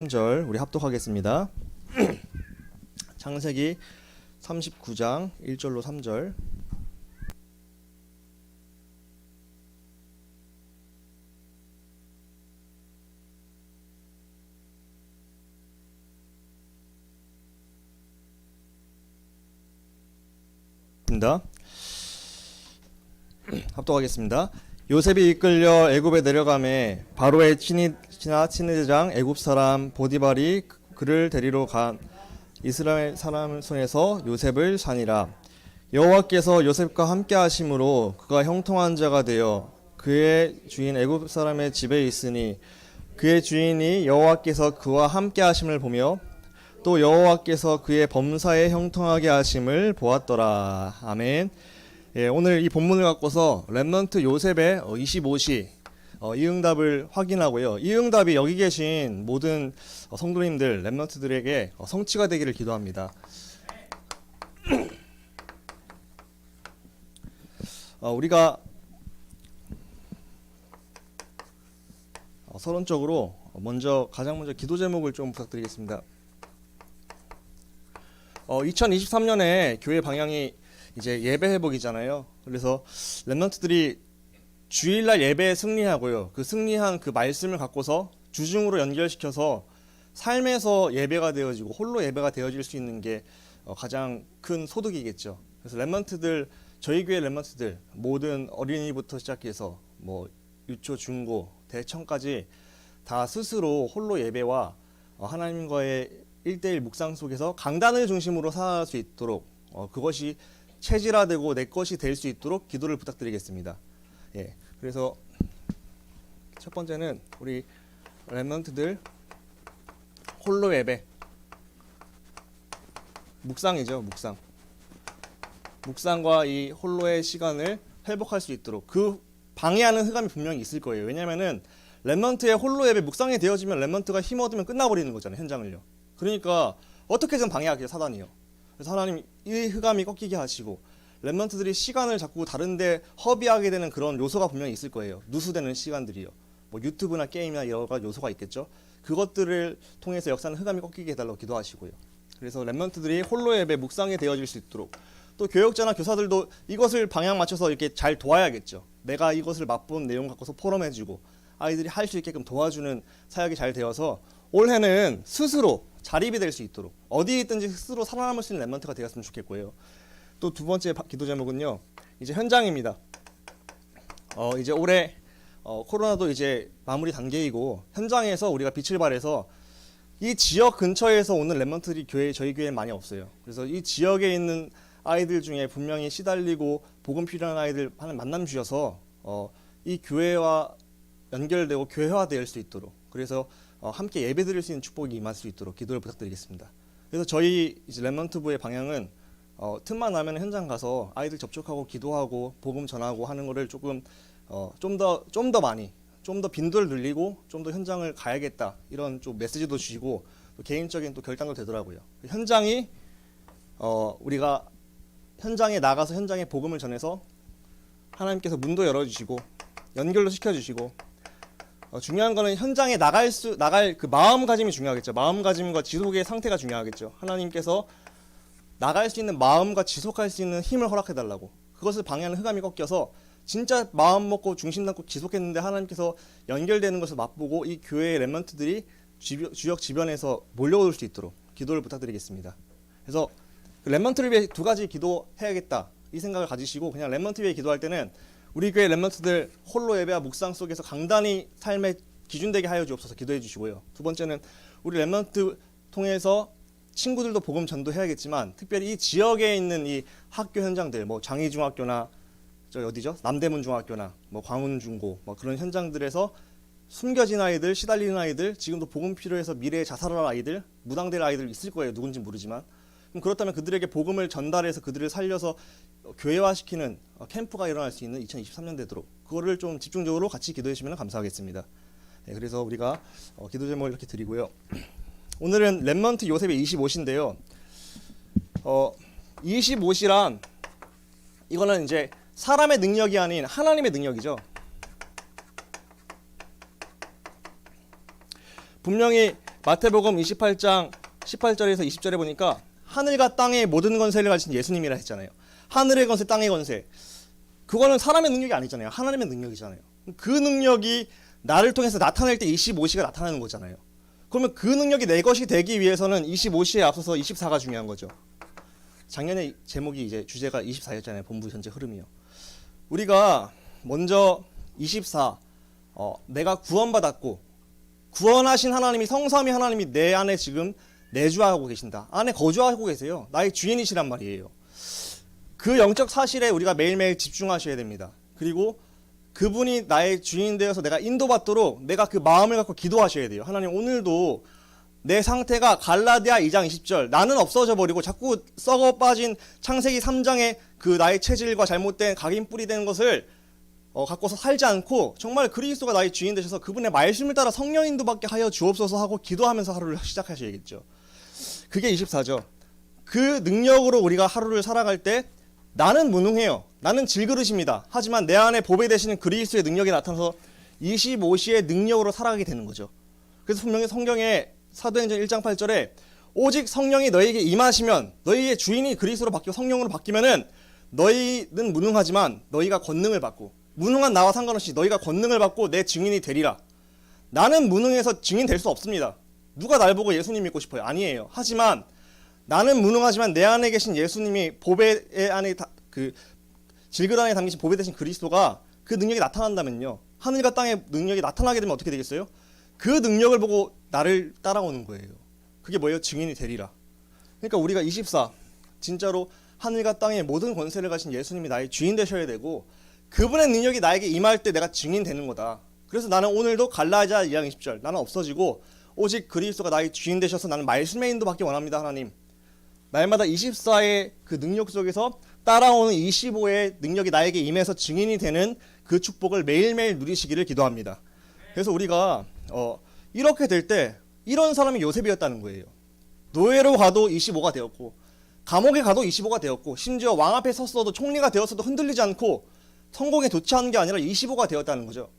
절 우리 합독하겠습니다. 창세기 39장 1절로 3절. 입니다. 합독하겠습니다. 요셉이 이끌려 애굽에 내려가매 바로의 친위대장 애굽 사람 보디발이 그를 데리러 간 이스라엘 사람 손에서 요셉을 산이라. 여호와께서 요셉과 함께 하심으로 그가 형통한 자가 되어 그의 주인 애굽 사람의 집에 있으니 그의 주인이 여호와께서 그와 함께 하심을 보며 또 여호와께서 그의 범사에 형통하게 하심을 보았더라. 아멘. 예, 오늘 이 본문을 갖고서 렘넌트 요셉의 25시 이 응답을 확인하고요. 이 응답이 여기 계신 모든 성도님들, 렘넌트들에게 성취가 되기를 기도합니다. 우리가 서론적으로 가장 먼저 기도 제목을 좀 부탁드리겠습니다. 2023년에 교회 방향이 이제 예배 회복이잖아요. 그래서 렘넌트들이 주일날 예배에 승리하고요. 그 승리한 그 말씀을 갖고서 주중으로 연결시켜서 삶에서 예배가 되어지고 홀로 예배가 되어질 수 있는 게 가장 큰 소득이겠죠. 그래서 렘넌트들, 저희 교회 렘넌트들 모든 어린이부터 시작해서 뭐 유초, 중고, 대청까지 다 스스로 홀로 예배와 하나님과의 1대1 묵상 속에서 강단을 중심으로 살아갈 수 있도록 그것이 체질화되고 내 것이 될 수 있도록 기도를 부탁드리겠습니다. 예, 그래서 첫 번째는 우리 렘넌트들 홀로 예배, 묵상이죠. 묵상과 이 홀로의 시간을 회복할 수 있도록 그 방해하는 흑암이 분명히 있을 거예요. 왜냐하면은 렘넌트의 홀로 예배 묵상이 되어지면 렘넌트가 힘 얻으면 끝나버리는 거잖아요. 현장을요. 그러니까 어떻게든 방해하게요. 사단이요. 그래서 하나님 이 흑암이 꺾이게 하시고 렘넌트들이 시간을 자꾸 다른데 허비하게 되는 그런 요소가 분명히 있을 거예요. 누수되는 시간들이요. 뭐 유튜브나 게임이나 여러 가지 요소가 있겠죠. 그것들을 통해서 역사는 흑암이 꺾이게 해달라고 기도하시고요. 그래서 렘넌트들이 홀로 예배 묵상이 되어질 수 있도록 또 교역자나 교사들도 이것을 방향 맞춰서 이렇게 잘 도와야겠죠. 내가 이것을 맛본 내용 갖고서 포럼해주고 아이들이 할 수 있게끔 도와주는 사역이 잘 되어서 올해는 스스로 자립이 될 수 있도록 어디에 있든지 스스로 살아남을 수 있는 렘넌트가 되었으면 좋겠고요. 또 두 번째 기도 제목은요. 이제 현장입니다. 이제 올해 코로나도 이제 마무리 단계이고 현장에서 우리가 빛을 발해서 이 지역 근처에서 오는 렘넌트들이 저희 교회에 많이 없어요. 그래서 이 지역에 있는 아이들 중에 분명히 시달리고 복음 필요한 아이들 하는 만남 주셔서 이 교회와 연결되고 교회화될 수 있도록 그래서 함께 예배드릴 수 있는 축복이 임할 수 있도록 기도를 부탁드리겠습니다. 그래서 저희 이제 렘넌트부의 방향은 틈만 나면 현장 가서 아이들 접촉하고 기도하고 복음 전하고 하는 거를 조금 좀 더 많이 좀 더 빈도를 늘리고 좀 더 현장을 가야겠다 이런 좀 메시지도 주시고 또 개인적인 또 결단도 되더라고요. 현장이 우리가 현장에 나가서 현장에 복음을 전해서 하나님께서 문도 열어주시고 연결도 시켜주시고 중요한 거는 현장에 나갈 그 마음가짐이 중요하겠죠. 마음가짐과 지속의 상태가 중요하겠죠. 하나님께서 나갈 수 있는 마음과 지속할 수 있는 힘을 허락해달라고 그것을 방해하는 흑암이 꺾여서 진짜 마음 먹고 중심 담고 지속했는데 하나님께서 연결되는 것을 맛보고 이 교회의 렘넌트들이 주역 지변에서 몰려올 수 있도록 기도를 부탁드리겠습니다. 그래서 렘넌트를 위해 두 가지 기도해야겠다 이 생각을 가지시고 그냥 렘넌트 위해 기도할 때는 우리 교회 렘넌트들 홀로 예배와 묵상 속에서 강단이 삶의 기준되게 하여 주옵소서 기도해 주시고요. 두 번째는 우리 렘넌트 통해서 친구들도 복음 전도해야겠지만 특별히 이 지역에 있는 이 학교 현장들 뭐 장희중학교나 저 어디죠? 남대문 중학교나 뭐 광운중고 뭐 그런 현장들에서 숨겨진 아이들, 시달리는 아이들, 지금도 복음 필요해서 미래에 자살할 아이들, 무당될 아이들 있을 거예요. 누군지 모르지만. 그럼 그렇다면 그들에게 복음을 전달해서 그들을 살려서 교회화시키는 캠프가 일어날 수 있는 2023년 되도록 그거를 좀 집중적으로 같이 기도해 주시면 감사하겠습니다. 네, 그래서 우리가 기도 제목을 이렇게 드리고요. 오늘은 렘넌트 요셉의 25시인데요. 25시란 이거는 이제 사람의 능력이 아닌 하나님의 능력이죠. 분명히 마태복음 28장 18절에서 20절에 보니까 하늘과 땅의 모든 권세를 가진 예수님이라 했잖아요. 하늘의 권세, 땅의 권세. 그거는 사람의 능력이 아니잖아요. 하나님의 능력이잖아요. 그 능력이 나를 통해서 나타낼 때 25시가 나타나는 거잖아요. 그러면 그 능력이 내 것이 되기 위해서는 25시에 앞서서 24가 중요한 거죠. 작년에 제목이 이제 주제가 24였잖아요. 본부 현재 흐름이요. 우리가 먼저 24, 내가 구원받았고 구원하신 하나님이 성삼위 하나님이 내 안에 지금 내주하고 계신다. 안에 거주하고 계세요. 나의 주인이시란 말이에요. 그 영적 사실에 우리가 매일매일 집중하셔야 됩니다. 그리고 그분이 나의 주인 되어서 내가 인도받도록 내가 그 마음을 갖고 기도하셔야 돼요. 하나님 오늘도 내 상태가 갈라디아 2장 20절 나는 없어져 버리고 자꾸 썩어 빠진 창세기 3장의 그 나의 체질과 잘못된 각인뿌리 된 것을 갖고서 살지 않고 정말 그리스도가 나의 주인 되셔서 그분의 말씀을 따라 성령 인도받게 하여 주옵소서 하고 기도하면서 하루를 시작하셔야겠죠. 그게 24죠. 그 능력으로 우리가 하루를 살아갈 때 나는 무능해요. 나는 질그릇입니다. 하지만 내 안에 보배 되시는 그리스도의 능력이 나타나서 25시의 능력으로 살아가게 되는 거죠. 그래서 분명히 성경에 사도행전 1장 8절에 오직 성령이 너희에게 임하시면 너희의 주인이 그리스도로 바뀌고 성령으로 바뀌면은 너희는 무능하지만 너희가 권능을 받고 무능한 나와 상관없이 너희가 권능을 받고 내 증인이 되리라. 나는 무능해서 증인 될 수 없습니다. 누가 날 보고 예수님 믿고 싶어요? 아니에요. 하지만 나는 무능하지만 내 안에 계신 예수님이 보배 안에 그 질그릇 안에 담기신 보배 되신 그리스도가 그 능력이 나타난다면요. 하늘과 땅의 능력이 나타나게 되면 어떻게 되겠어요? 그 능력을 보고 나를 따라오는 거예요. 그게 뭐예요? 증인이 되리라. 그러니까 우리가 24 진짜로 하늘과 땅의 모든 권세를 가신 예수님이 나의 주인 되셔야 되고 그분의 능력이 나에게 임할 때 내가 증인 되는 거다. 그래서 나는 오늘도 갈라디아 2장 20절 나는 없어지고 오직 그리스도가 나의 주인 되셔서 나는 말씀의 인도받기 원합니다. 하나님. 날마다 24의 그 능력 속에서 따라오는 25의 능력이 나에게 임해서 증인이 되는 그 축복을 매일매일 누리시기를 기도합니다. 그래서 우리가 이렇게 될 때 이런 사람이 요셉이었다는 거예요. 노예로 가도 25가 되었고 감옥에 가도 25가 되었고 심지어 왕 앞에 섰어도 총리가 되었어도 흔들리지 않고 성공에 도취하는 게 아니라 25가 되었다는 거죠.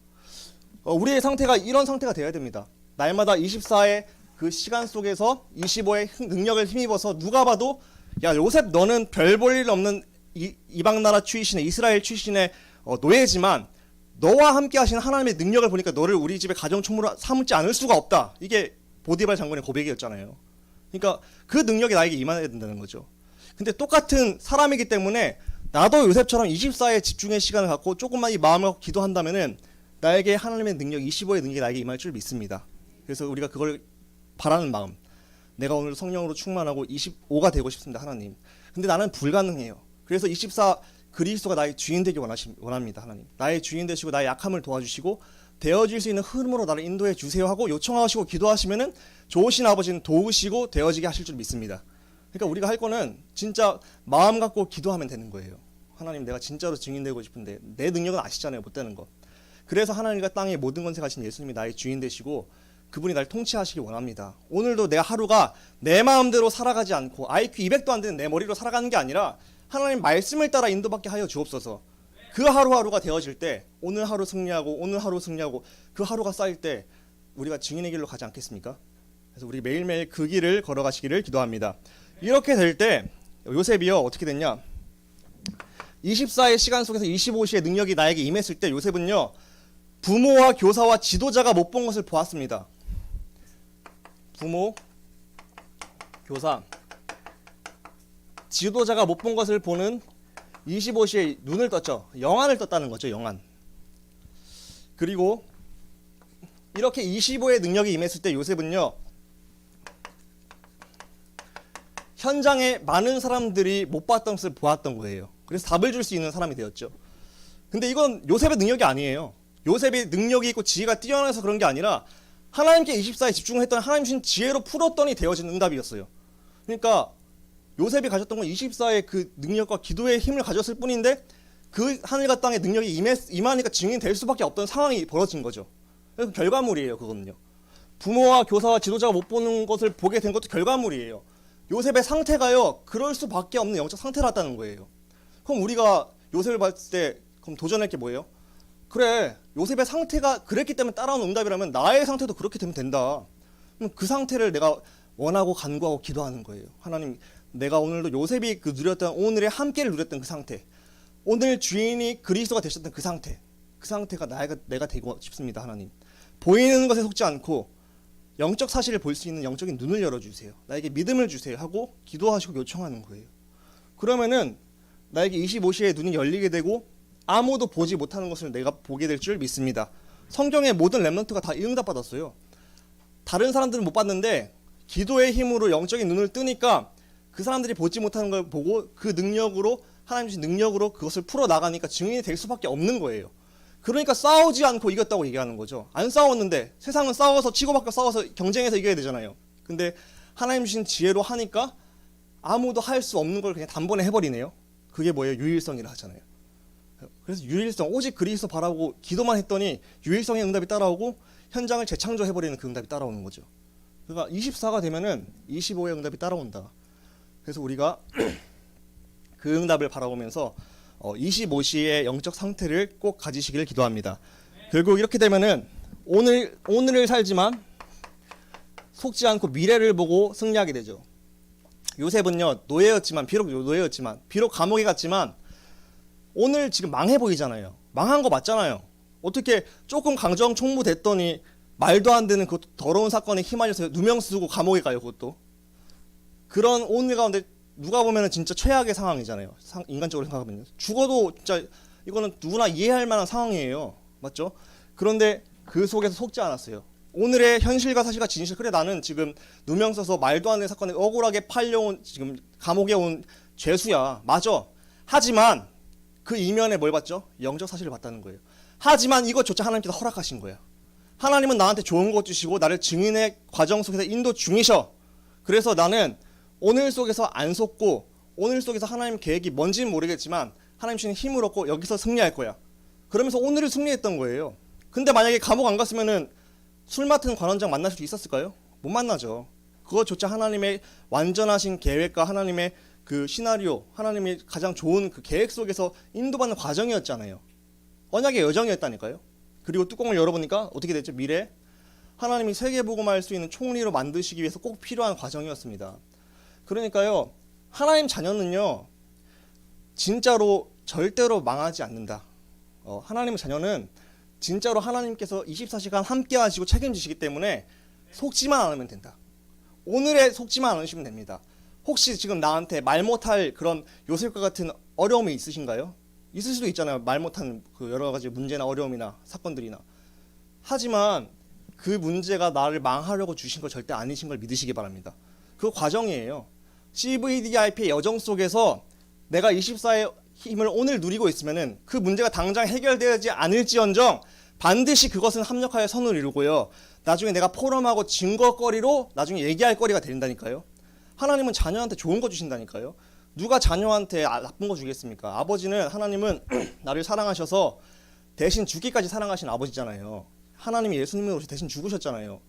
우리의 상태가 이런 상태가 되어야 됩니다. 날마다 24의 그 시간 속에서 25의 능력을 힘입어서 누가 봐도 야 요셉 너는 별 볼 일 없는 이방 나라 출신의 이스라엘 출신의 노예지만 너와 함께 하시는 하나님의 능력을 보니까 너를 우리 집의 가정 총무로 삼지 않을 수가 없다. 이게 보디발 장군의 고백이었잖아요. 그러니까 그 능력이 나에게 임해야 된다는 거죠. 근데 똑같은 사람이기 때문에 나도 요셉처럼 24에 집중의 시간을 갖고 조금만 이 마음을 갖고 기도한다면은 나에게 하나님의 능력 25의 능력이 나에게 임할 줄 믿습니다. 그래서 우리가 그걸 바라는 마음, 내가 오늘 성령으로 충만하고 25가 되고 싶습니다. 하나님. 근데 나는 불가능해요. 그래서 24 그리스도가 나의 주인 되기 원합니다. 하나님. 나의 주인 되시고 나의 약함을 도와주시고 되어질 수 있는 흐름으로 나를 인도해 주세요 하고 요청하시고 기도하시면은 좋으신 아버지는 도우시고 되어지게 하실 줄 믿습니다. 그러니까 우리가 할 거는 진짜 마음 갖고 기도하면 되는 거예요. 하나님 내가 진짜로 증인되고 싶은데 내 능력은 아시잖아요. 못 되는 거. 그래서 하나님과 땅의 모든 권세 가신 예수님이 나의 주인 되시고 그분이 날 통치하시기 원합니다. 오늘도 내가 하루가 내 마음대로 살아가지 않고 IQ 200도 안 되는 내 머리로 살아가는 게 아니라 하나님 말씀을 따라 인도받게 하여 주옵소서. 그 하루하루가 되어질 때 오늘 하루 승리하고 오늘 하루 승리하고 그 하루가 쌓일 때 우리가 증인의 길로 가지 않겠습니까? 그래서 우리 매일매일 그 길을 걸어가시기를 기도합니다. 이렇게 될 때 요셉이요 어떻게 됐냐? 24의 시간 속에서 25시의 능력이 나에게 임했을 때 요셉은요 부모와 교사와 지도자가 못 본 것을 보았습니다. 부모, 교사, 지도자가 못 본 것을 보는 25시에 눈을 떴죠. 영안을 떴다는 거죠. 영안. 그리고 이렇게 25의 능력이 임했을 때 요셉은요 현장에 많은 사람들이 못 봤던 것을 보았던 거예요. 그래서 답을 줄 수 있는 사람이 되었죠. 근데 이건 요셉의 능력이 아니에요. 요셉이 능력이 있고 지혜가 뛰어나서 그런 게 아니라 하나님께 24에 집중했던 하나님 주신 지혜로 풀었더니 되어진 응답이었어요. 그러니까 요셉이 가졌던 건 24의 그 능력과 기도의 힘을 가졌을 뿐인데 그 하늘과 땅의 능력이 임하니까 증인될 수밖에 없던 상황이 벌어진 거죠. 그래서 결과물이에요. 그거는요. 부모와 교사와 지도자가 못 보는 것을 보게 된 것도 결과물이에요. 요셉의 상태가요. 그럴 수밖에 없는 영적 상태라는 거예요. 그럼 우리가 요셉을 봤을 때 그럼 도전할 게 뭐예요? 그래 요셉의 상태가 그랬기 때문에 따라오는 응답이라면 나의 상태도 그렇게 되면 된다. 그럼 그 상태를 내가 원하고 간구하고 기도하는 거예요. 하나님, 내가 오늘도 요셉이 그 누렸던 오늘의 함께를 누렸던 그 상태, 오늘 주인이 그리스도가 되셨던 그 상태, 그 상태가 내가 되고 싶습니다. 하나님, 보이는 것에 속지 않고 영적 사실을 볼 수 있는 영적인 눈을 열어주세요. 나에게 믿음을 주세요 하고 기도하시고 요청하는 거예요. 그러면은 나에게 25시에 눈이 열리게 되고 아무도 보지 못하는 것을 내가 보게 될 줄 믿습니다. 성경의 모든 렘넌트가 다 이 응답 받았어요. 다른 사람들은 못 봤는데 기도의 힘으로 영적인 눈을 뜨니까 그 사람들이 보지 못하는 걸 보고 그 능력으로, 하나님 주신 능력으로 그것을 풀어나가니까 증인이 될 수밖에 없는 거예요. 그러니까 싸우지 않고 이겼다고 얘기하는 거죠. 안 싸웠는데, 세상은 싸워서 치고받고 싸워서 경쟁해서 이겨야 되잖아요. 근데 하나님 주신 지혜로 하니까 아무도 할 수 없는 걸 그냥 단번에 해버리네요. 그게 뭐예요? 유일성이라 하잖아요. 그래서 유일성, 오직 그리스도 바라고 기도만 했더니 유일성의 응답이 따라오고 현장을 재창조해버리는 그 응답이 따라오는 거죠. 그러니까 24가 되면은 25의 응답이 따라온다. 그래서 우리가 그 응답을 바라보면서 25시의 영적 상태를 꼭 가지시기를 기도합니다. 결국 이렇게 되면은 오늘을 살지만 속지 않고 미래를 보고 승리하게 되죠. 요셉은요, 비록 노예였지만, 비록 감옥에 갔지만 오늘 지금 망해 보이잖아요. 망한 거 맞잖아요. 어떻게 조금 강정 총무 됐더니 말도 안 되는 그 더러운 사건에 휘말려서 누명 쓰고 감옥에 가요. 그것도 그런 오늘 가운데 누가 보면은 진짜 최악의 상황이잖아요. 인간적으로 생각하면 죽어도 진짜 이거는 누구나 이해할 만한 상황이에요. 맞죠? 그런데 그 속에서 속지 않았어요. 오늘의 현실과 사실과 진실. 그래, 나는 지금 누명 써서 말도 안 되는 사건에 억울하게 팔려온, 지금 감옥에 온 죄수야. 맞아. 하지만 그 이면에 뭘 봤죠? 영적 사실을 봤다는 거예요. 하지만 이것조차 하나님께서 허락하신 거야. 하나님은 나한테 좋은 것 주시고 나를 증인의 과정 속에서 인도 중이셔. 그래서 나는 오늘 속에서 안 속고, 오늘 속에서 하나님 계획이 뭔지는 모르겠지만 하나님 주신 힘을 얻고 여기서 승리할 거야. 그러면서 오늘을 승리했던 거예요. 근데 만약에 감옥 안 갔으면은 술 맡은 관원장 만날 수 있었을까요? 못 만나죠. 그것조차 하나님의 완전하신 계획과 하나님의 그 시나리오, 하나님이 가장 좋은 그 계획 속에서 인도받는 과정이었잖아요. 언약의 여정이었다니까요. 그리고 뚜껑을 열어보니까 어떻게 됐죠? 미래, 하나님이 세계복음할 수 있는 총리로 만드시기 위해서 꼭 필요한 과정이었습니다. 그러니까요, 하나님 자녀는요, 진짜로 절대로 망하지 않는다. 하나님의 자녀는 진짜로 하나님께서 24시간 함께 하시고 책임지시기 때문에 속지만 않으면 된다. 오늘에 속지만 않으시면 됩니다. 혹시 지금 나한테 말 못할 그런 요셉과 같은 어려움이 있으신가요? 있을 수도 있잖아요. 말 못한 그 여러 가지 문제나 어려움이나 사건들이나. 하지만 그 문제가 나를 망하려고 주신 거 절대 아니신 걸 믿으시기 바랍니다. 그 과정이에요. CVDIP의 여정 속에서 내가 24의 힘을 오늘 누리고 있으면은 그 문제가 당장 해결되지 않을지언정 반드시 그것은 합력하여 선을 이루고요. 나중에 내가 포럼하고 증거거리로 나중에 얘기할 거리가 된다니까요. 하나님은 자녀한테 좋은 거 주신다니까요. 누가 자녀한테 나쁜 거 주겠습니까? 아버지는, 하나님은 나를 사랑하셔서 대신 죽기까지 사랑하신 아버지잖아요. 하나님이 예수님으로 대신 죽으셨잖아요.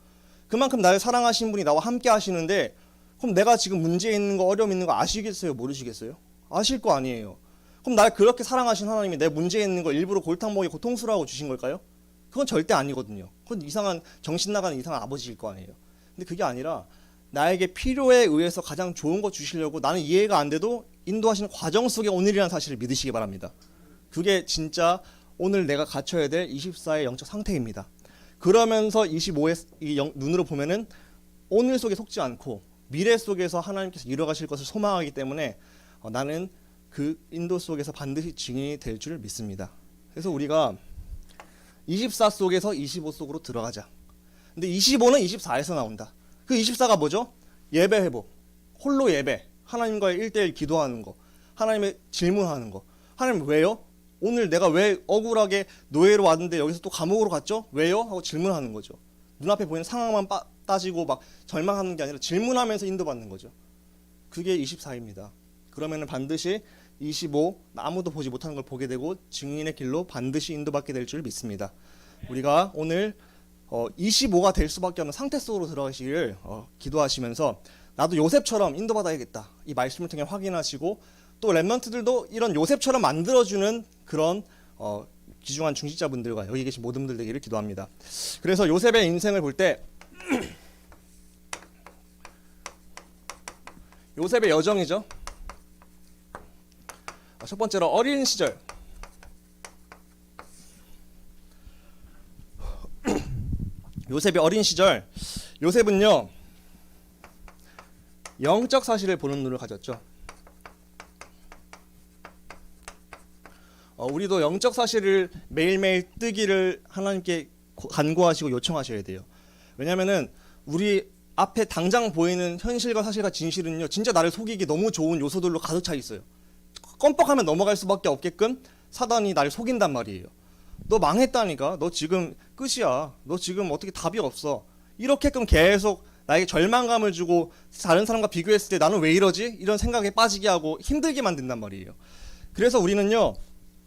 그만큼 나를 사랑하신 분이 나와 함께 하시는데, 그럼 내가 지금 문제 있는 거, 어려움 있는 거 아시겠어요? 모르시겠어요? 아실 거 아니에요. 그럼 날 그렇게 사랑하신 하나님이 내 문제 있는 거 일부러 골탕 먹이 고통스러워하고 주신 걸까요? 그건 절대 아니거든요. 그건 이상한, 정신 나가는 이상한 아버지일 거 아니에요. 근데 그게 아니라 나에게 필요에 의해서 가장 좋은 거 주시려고, 나는 이해가 안 돼도 인도하시는 과정 속에 오늘이라는 사실을 믿으시기 바랍니다. 그게 진짜 오늘 내가 갖춰야 될 24의 영적 상태입니다. 그러면서 25의 눈으로 보면은 오늘 속에 속지 않고 미래 속에서 하나님께서 이뤄가실 것을 소망하기 때문에 나는 그 인도 속에서 반드시 증인이 될 줄 믿습니다. 그래서 우리가 24 속에서 25 속으로 들어가자. 근데 25는 24에서 나온다. 그 24가 뭐죠? 예배 회복, 홀로 예배, 하나님과의 1대1 기도하는 거, 하나님의 질문하는 거. 하나님 왜요? 오늘 내가 왜 억울하게 노예로 왔는데 여기서 또 감옥으로 갔죠? 왜요? 하고 질문하는 거죠. 눈앞에 보이는 상황만 따지고 막 절망하는 게 아니라 질문하면서 인도받는 거죠. 그게 24입니다. 그러면은 반드시 25, 아무도 보지 못하는 걸 보게 되고 증인의 길로 반드시 인도받게 될 줄 믿습니다. 우리가 오늘 25가 될 수밖에 없는 상태 속으로 들어가시기를 기도하시면서 나도 요셉처럼 인도받아야겠다. 이 말씀을 통해 확인하시고 또 렘넌트들도 이런 요셉처럼 만들어주는 그런 귀중한 중직자분들과 여기 계신 모든 분들 되기를 기도합니다. 그래서 요셉의 인생을 볼 때 요셉의 여정이죠. 첫 번째로 어린 시절. 요셉의 어린 시절. 요셉은요 영적 사실을 보는 눈을 가졌죠. 우리도 영적 사실을 매일매일 뜨기를 하나님께 간구하시고 요청하셔야 돼요. 왜냐면은 우리 앞에 당장 보이는 현실과 사실과 진실은요 진짜 나를 속이기 너무 좋은 요소들로 가득 차 있어요. 껌뻑하면 넘어갈 수밖에 없게끔 사단이 나를 속인단 말이에요. 너 망했다니까. 너 지금 끝이야. 너 지금 어떻게 답이 없어. 이렇게끔 계속 나에게 절망감을 주고 다른 사람과 비교했을 때 나는 왜 이러지? 이런 생각에 빠지게 하고 힘들게 만든단 말이에요. 그래서 우리는요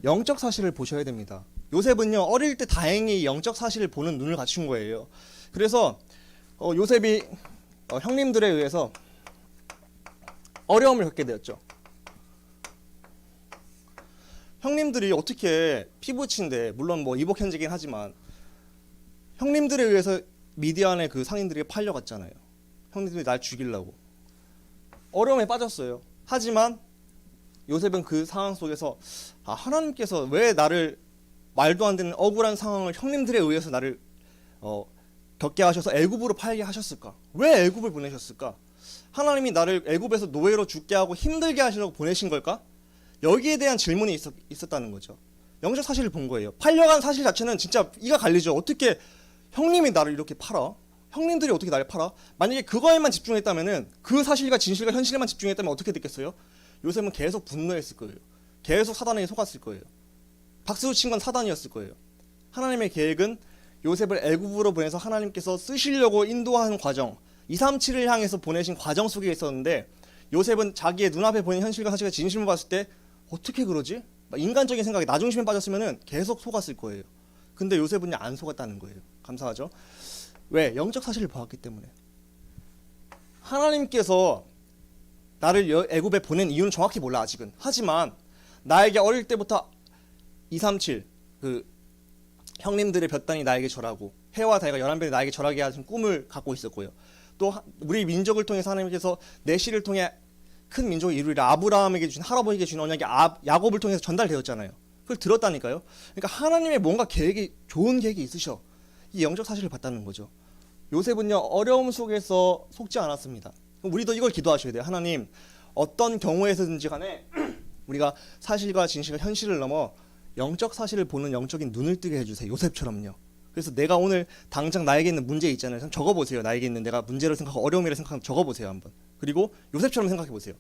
영적 사실을 보셔야 됩니다. 요셉은요 어릴 때 다행히 영적 사실을 보는 눈을 갖춘 거예요. 그래서 요셉이 형님들에 의해서 어려움을 겪게 되었죠. 형님들이 어떻게 피부친데 물론 뭐 이복현지긴 하지만 형님들에 의해서 미디안의 그 상인들이 팔려갔잖아요. 형님들이 날 죽이려고 어려움에 빠졌어요. 하지만 요셉은 그 상황 속에서 하나님께서 왜 나를 말도 안 되는 억울한 상황을 형님들에 의해서 나를 겪게 하셔서 애굽으로 팔게 하셨을까? 왜 애굽을 보내셨을까? 하나님이 나를 애굽에서 노예로 죽게 하고 힘들게 하시려고 보내신 걸까? 여기에 대한 질문이 있었다는 거죠. 영적 사실을 본 거예요. 팔려간 사실 자체는 진짜 이가 갈리죠. 어떻게 형님이 나를 이렇게 팔아? 형님들이 어떻게 나를 팔아? 만약에 그거에만 집중했다면은 그 사실과 진실과 현실에만 집중했다면 어떻게 됐겠어요? 요셉은 계속 분노했을 거예요. 계속 사단에게 속았을 거예요. 박수 친 건 사단이었을 거예요. 하나님의 계획은 요셉을 애굽으로 보내서 하나님께서 쓰시려고 인도하는 과정, 237을 향해서 보내신 과정 속에 있었는데 요셉은 자기의 눈앞에 보이는 현실과 사실과 진실을 봤을 때 어떻게 그러지? 인간적인 생각에 나중심에 빠졌으면 계속 속았을 거예요. 근데 요셉은 안 속았다는 거예요. 감사하죠? 왜? 영적 사실을 보았기 때문에. 하나님께서 나를 애굽에 보낸 이유는 정확히 몰라 아직은. 하지만 나에게 어릴 때부터 237 그 형님들의 볕단이 나에게 절하고 해와 달과 11별이 나에게 절하게 하신 꿈을 갖고 있었고요. 또 우리 민족을 통해서 하나님께서 내 씨를 통해 큰 민족을 이루리라 아브라함에게 주신 할아버지에게 주신 언약이 야곱을 통해서 전달되었잖아요. 그걸 들었다니까요. 그러니까 하나님의 뭔가 좋은 계획이 있으셔. 이 영적 사실을 봤다는 거죠. 요셉은요 어려움 속에서 속지 않았습니다. 우리도 이걸 기도하셔야 돼요. 하나님 어떤 경우에서든지 간에 우리가 사실과 진실과 현실을 넘어 영적 사실을 보는 영적인 눈을 뜨게 해주세요. 요셉처럼요. 그래서 내가 오늘 당장 나에게 있는 문제 있잖아요. 적어보세요. 나에게 있는 내가 문제를 생각하고 어려움이라 생각하면 적어보세요. 한번. 그리고 요셉처럼 생각해보세요.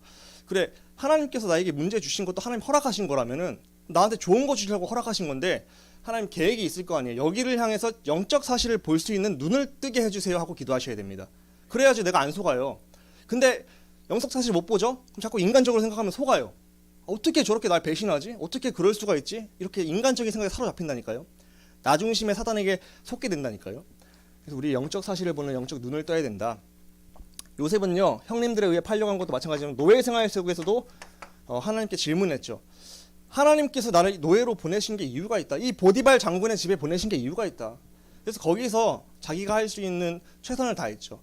그래 하나님께서 나에게 문제 주신 것도 하나님 허락하신 거라면은 나한테 좋은 거 주려고 허락하신 건데 하나님 계획이 있을 거 아니에요. 여기를 향해서 영적 사실을 볼 수 있는 눈을 뜨게 해주세요 하고 기도하셔야 됩니다. 그래야지 내가 안 속아요. 근데 영적 사실 못 보죠? 그럼 자꾸 인간적으로 생각하면 속아요. 어떻게 저렇게 날 배신하지? 어떻게 그럴 수가 있지? 이렇게 인간적인 생각에 사로잡힌다니까요. 나중심에 사단에게 속게 된다니까요. 그래서 우리 영적 사실을 보는 영적 눈을 떠야 된다. 요셉은요 형님들에 의해 팔려간 것도 마찬가지지만 노예 생활 속에서도 하나님께 질문했죠. 하나님께서 나를 노예로 보내신 게 이유가 있다. 이 보디발 장군의 집에 보내신 게 이유가 있다. 그래서 거기서 자기가 할 수 있는 최선을 다했죠.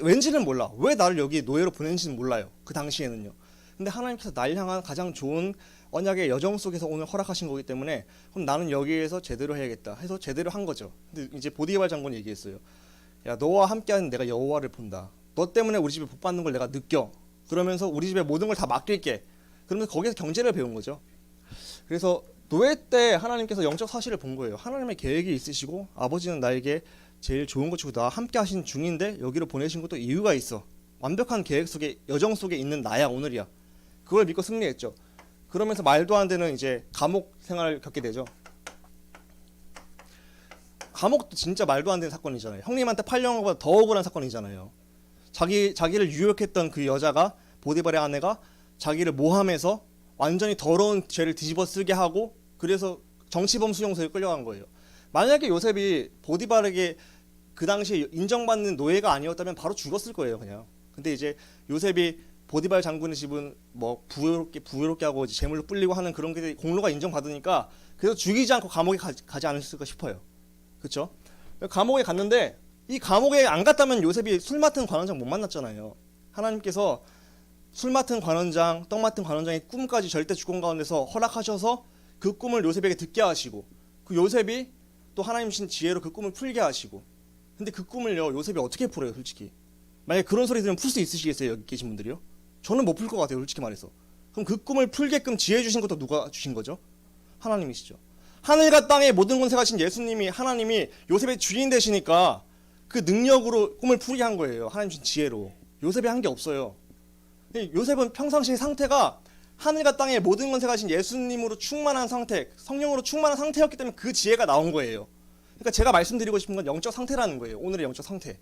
왠지는 몰라. 왜 나를 여기 노예로 보낸지는 몰라요. 그 당시에는요. 근데 하나님께서 날 향한 가장 좋은 언약의 여정 속에서 오늘 허락하신 거기 때문에 그럼 나는 여기에서 제대로 해야겠다 해서 제대로 한 거죠. 근데 이제 보디발 장군이 얘기했어요. 야 너와 함께하는 내가 여호와를 본다. 너 때문에 우리 집에 복 받는 걸 내가 느껴. 그러면서 우리 집에 모든 걸 다 맡길게. 그러면서 거기서 경제를 배운 거죠. 그래서 노예 때 하나님께서 영적 사실을 본 거예요. 하나님의 계획이 있으시고 아버지는 나에게 제일 좋은 것 주고 나와 함께 하신 중인데 여기로 보내신 것도 이유가 있어. 완벽한 계획 속에 여정 속에 있는 나야 오늘이야. 그걸 믿고 승리했죠. 그러면서 말도 안 되는 이제 감옥 생활을 겪게 되죠. 감옥도 진짜 말도 안 되는 사건이잖아요. 형님한테 팔려간 것보다 더 억울한 사건이잖아요. 자기를 유혹했던 그 여자가 보디발의 아내가 자기를 모함해서 완전히 더러운 죄를 뒤집어 쓰게 하고 그래서 정치범 수용소에 끌려간 거예요. 만약에 요셉이 보디발에게 그 당시에 인정받는 노예가 아니었다면 바로 죽었을 거예요, 그냥. 근데 이제 요셉이 보디발 장군의 집은 뭐 부유롭게 하고 이제 재물로 불리고 하는 그런 게 공로가 인정받으니까 그래서 죽이지 않고 감옥에 가지 않았을까 싶어요. 그렇죠? 감옥에 갔는데 이 감옥에 안 갔다면 요셉이 술 맡은 관원장 못 만났잖아요. 하나님께서 술 맡은 관원장, 떡 맡은 관원장의 꿈까지 절대 주권 가운데서 허락하셔서 그 꿈을 요셉에게 듣게 하시고 그 요셉이 또 하나님 주신 지혜로 그 꿈을 풀게 하시고 근데 그 꿈을요 요셉이 어떻게 풀어요 솔직히 만약에 그런 소리 들으면 풀 수 있으시겠어요 여기 계신 분들이요? 저는 못 풀 것 같아요 솔직히 말해서. 그럼 그 꿈을 풀게끔 지혜 주신 것도 누가 주신 거죠? 하나님이시죠. 하늘과 땅의 모든 권세가신 예수님이 하나님이 요셉의 주인 되시니까 그 능력으로 꿈을 풀게 한 거예요. 하나님 주신 지혜로. 요셉이 한 게 없어요. 요셉은 평상시의 상태가 하늘과 땅의 모든 권세 가신 예수님으로 충만한 상태, 성령으로 충만한 상태였기 때문에 그 지혜가 나온 거예요. 그러니까 제가 말씀드리고 싶은 건 영적 상태라는 거예요. 오늘의 영적 상태.